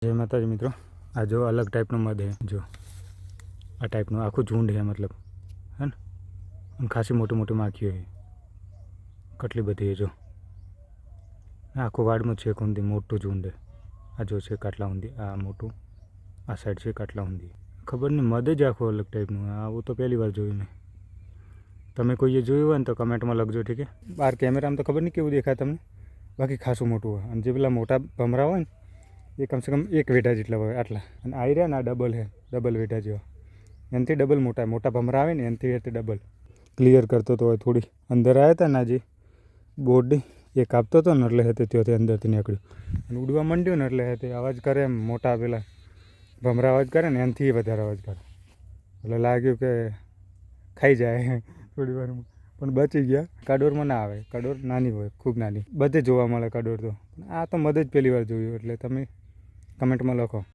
જય માતાજી મિત્રો, આ જો અલગ ટાઈપનું મધ હે, જો આ ટાઈપનું આખું ઝુંડ હે, મતલબ હે ને, અને ખાસી મોટી મોટી માખીઓ હે, કેટલી બધી હે જો, આખું વાડમાં છે ઊંધી મોટું ઝુંડ હે. આ જો છે કાટલા ઊંધી, આ મોટું આ સાઈડ છે કાટલા ઊંધી. ખબર નહીં, મધ જ આખું અલગ ટાઈપનું, આવું તો પહેલી વાર જોયું મેં. તમે કોઈએ જોયું હોય ને તો કમેન્ટમાં લખજો, ઠીક છે. બહાર કેમેરામાં તો ખબર નહીં કેવું દેખાય તમને, બાકી ખાસું મોટું હોય. અને જે પેલા મોટા ભમરા હોય ને એ કમસે કમ એક વેઢા જેટલા હોય આટલા. અને આ રહ્યા ને આ ડબલ હે, ડબલ વેઢા જેવા, એનાથી ડબલ મોટા મોટા ભમરા આવે ને એનાથી ડબલ. ક્લિયર કરતો તો થોડી અંદર આવ્યા હતા ને આજે બોર્ડ એ કાપતો હતો ને એટલે હતી ત્યાંથી અંદરથી નીકળ્યું અને ઉડવા માંડ્યું ને એટલે હતી અવાજ કરે એમ, મોટા પેલા ભમરા અવાજ કરે ને એનાથી વધારે અવાજ કરે. એટલે લાગ્યું કે ખાઈ જાય થોડી વારમાં, પણ બચી ગયા. કાડોરમાં ના આવે, કાડોર નાની હોય, ખૂબ નાની, બધે જોવા મળે કાડોર તો. આ તો મધ જ પહેલી વાર જોયું, એટલે તમે કમેન્ટમાં લખો.